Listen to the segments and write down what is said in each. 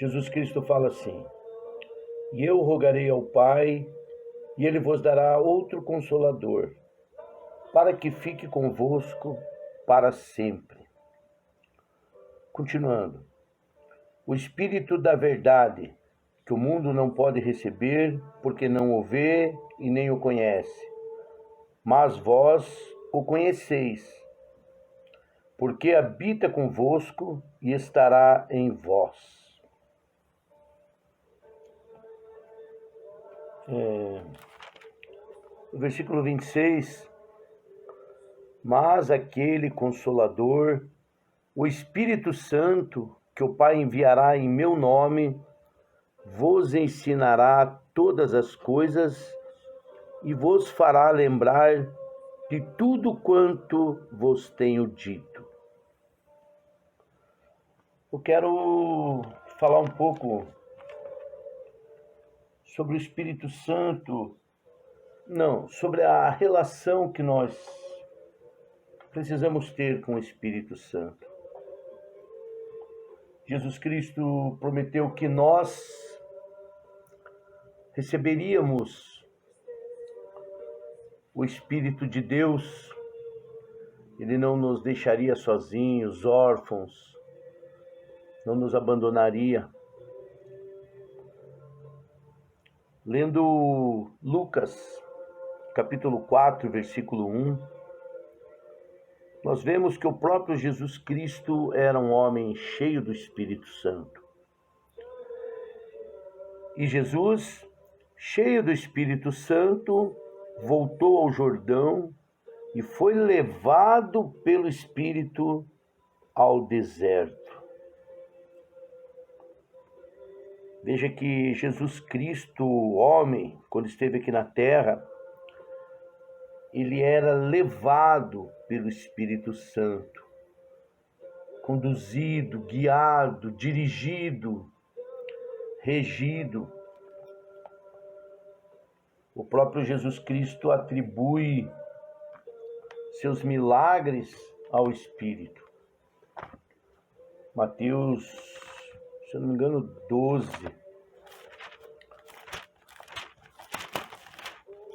Jesus Cristo fala assim: e eu rogarei ao Pai, e ele vos dará outro Consolador, para que fique convosco para sempre. Continuando, o Espírito da verdade, que o mundo não pode receber, porque não o vê e nem o conhece. Mas vós o conheceis, porque habita convosco e estará em vós. No versículo 26, mas aquele Consolador, o Espírito Santo, que o Pai enviará em meu nome, vos ensinará todas as coisas e vos fará lembrar de tudo quanto vos tenho dito. Eu quero falar um pouco sobre o Espírito Santo, sobre a relação que nós precisamos ter com o Espírito Santo. Jesus Cristo prometeu que nós receberíamos o Espírito de Deus. Ele não nos deixaria sozinhos, órfãos, não nos abandonaria. Lendo Lucas, capítulo 4, versículo 1, nós vemos que o próprio Jesus Cristo era um homem cheio do Espírito Santo. E Jesus, cheio do Espírito Santo, voltou ao Jordão e foi levado pelo Espírito ao deserto. Veja que Jesus Cristo, homem, quando esteve aqui na terra, ele era levado pelo Espírito Santo, conduzido, guiado, dirigido, regido. O próprio Jesus Cristo atribui seus milagres ao Espírito. Mateus, se eu não me engano, 12.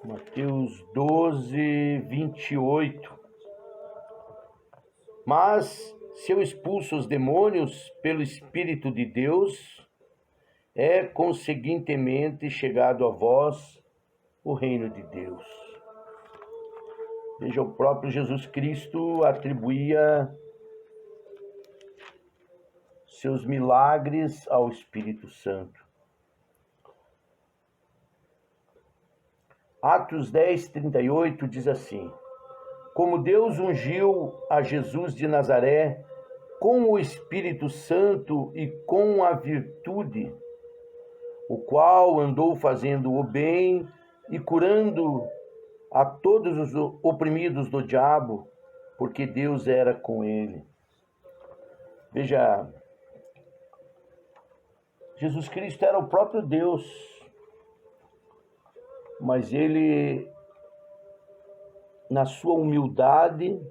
Mateus 12, 28. Mas se eu expulso os demônios pelo Espírito de Deus, é conseguintemente chegado a vós o reino de Deus. Veja, o próprio Jesus Cristo atribuía seus milagres ao Espírito Santo. Atos 10, 38 diz assim: como Deus ungiu a Jesus de Nazaré com o Espírito Santo e com a virtude, o qual andou fazendo o bem e curando a todos os oprimidos do diabo, porque Deus era com ele. Veja, Jesus Cristo era o próprio Deus, mas ele, na sua humildade,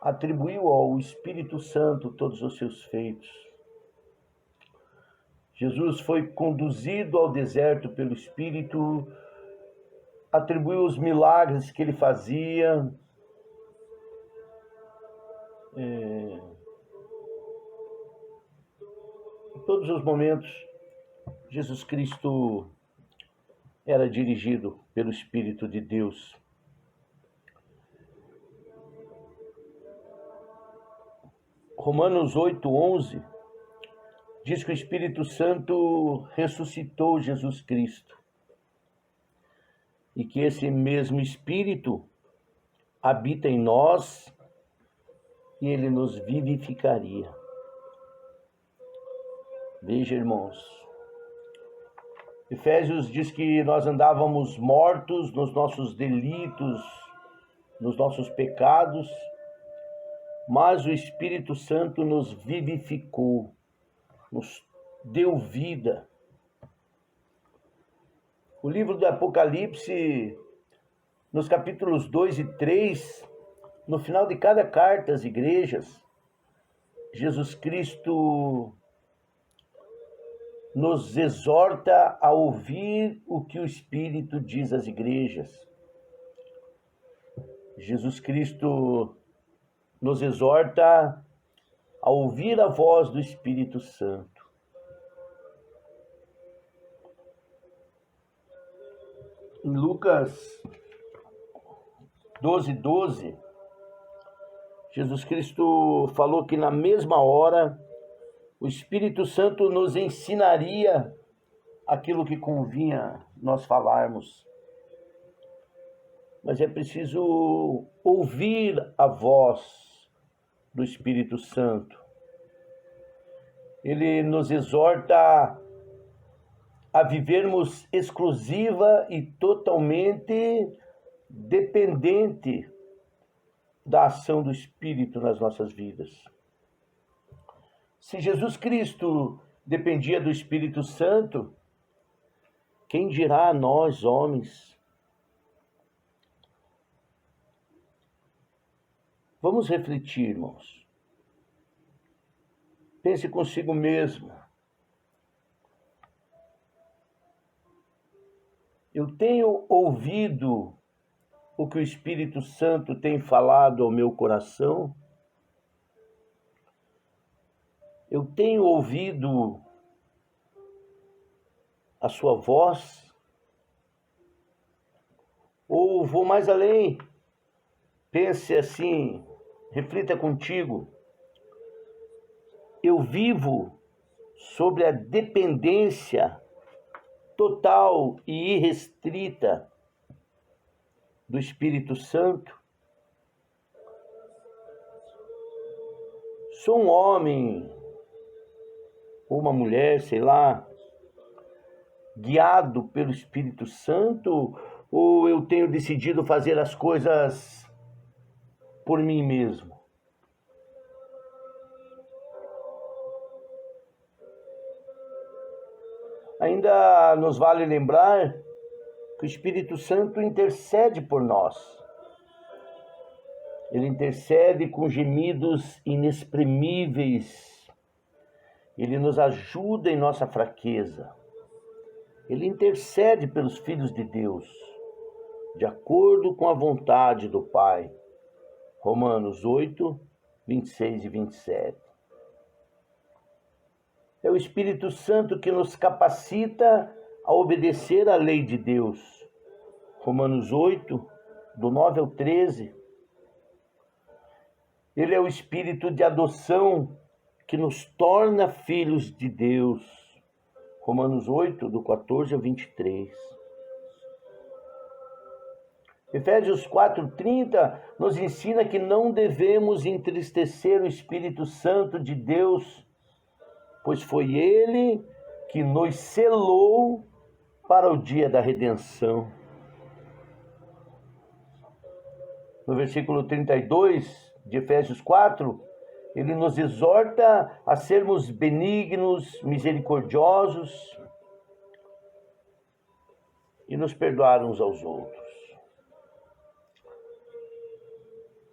atribuiu ao Espírito Santo todos os seus feitos. Jesus foi conduzido ao deserto pelo Espírito, atribuiu os milagres que ele fazia. Em todos os momentos, Jesus Cristo era dirigido pelo Espírito de Deus. Romanos 8:11 diz que o Espírito Santo ressuscitou Jesus Cristo e que esse mesmo Espírito habita em nós e ele nos vivificaria. Veja, irmãos, Efésios diz que nós andávamos mortos nos nossos delitos, nos nossos pecados, mas o Espírito Santo nos vivificou, nos deu vida. O livro do Apocalipse, nos capítulos 2 e 3, no final de cada carta às igrejas, Jesus Cristo nos exorta a ouvir o que o Espírito diz às igrejas. Jesus Cristo nos exorta a ouvir a voz do Espírito Santo. Em Lucas 12:12, Jesus Cristo falou que na mesma hora o Espírito Santo nos ensinaria aquilo que convinha nós falarmos. Mas é preciso ouvir a voz do Espírito Santo. Ele nos exorta a vivermos exclusiva e totalmente dependente da ação do Espírito nas nossas vidas. Se Jesus Cristo dependia do Espírito Santo, quem dirá a nós, homens? Vamos refletir, irmãos. Pense consigo mesmo. Eu tenho ouvido o que o Espírito Santo tem falado ao meu coração? Eu tenho ouvido a sua voz? Ou vou mais além? Pense assim, reflita contigo. Eu vivo sobre a dependência total e irrestrita do Espírito Santo? Sou um homem ou uma mulher, sei lá, guiado pelo Espírito Santo, ou eu tenho decidido fazer as coisas por mim mesmo? Ainda nos vale lembrar que o Espírito Santo intercede por nós. Ele intercede com gemidos inexprimíveis. Ele nos ajuda em nossa fraqueza. Ele intercede pelos filhos de Deus, de acordo com a vontade do Pai. Romanos 8, 26 e 27. É o Espírito Santo que nos capacita a obedecer à lei de Deus. Romanos 8, do 9 ao 13. Ele é o Espírito de adoção que nos torna filhos de Deus. Romanos 8, do 14 ao 23. Efésios 4:30 nos ensina que não devemos entristecer o Espírito Santo de Deus, pois foi Ele que nos selou para o dia da redenção. No versículo 32 de Efésios 4, ele nos exorta a sermos benignos, misericordiosos e nos perdoar uns aos outros.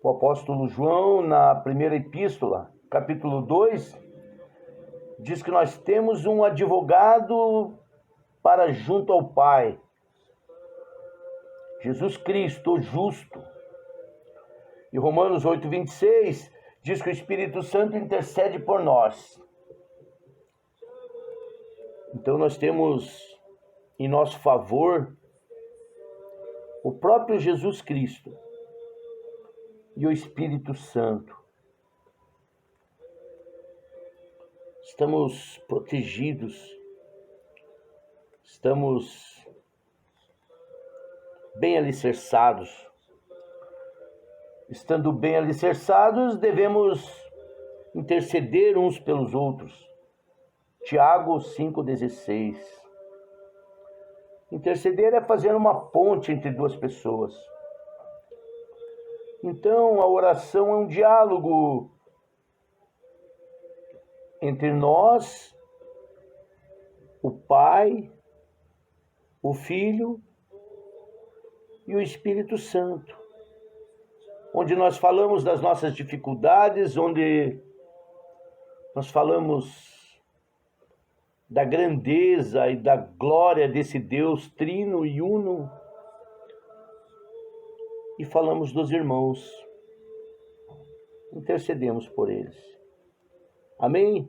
O apóstolo João, na primeira epístola, capítulo 2, diz que nós temos um advogado para junto ao Pai, Jesus Cristo, o justo. E Romanos 8, 26 diz que o Espírito Santo intercede por nós. Então nós temos em nosso favor o próprio Jesus Cristo e o Espírito Santo. Estamos protegidos, estamos bem alicerçados. Estando bem alicerçados, devemos interceder uns pelos outros. Tiago 5,16. Interceder é fazer uma ponte entre duas pessoas. Então, a oração é um diálogo entre nós, o Pai, o Filho e o Espírito Santo, onde nós falamos das nossas dificuldades, onde nós falamos da grandeza e da glória desse Deus trino e uno, e falamos dos irmãos, intercedemos por eles. Amém?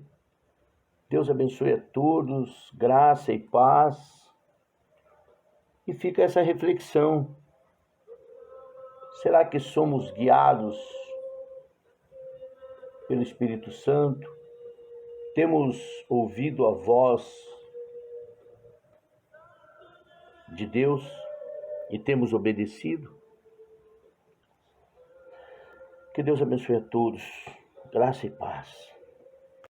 Deus abençoe a todos, graça e paz. E fica essa reflexão: será que somos guiados pelo Espírito Santo? Temos ouvido a voz de Deus e temos obedecido? Que Deus abençoe a todos, graça e paz.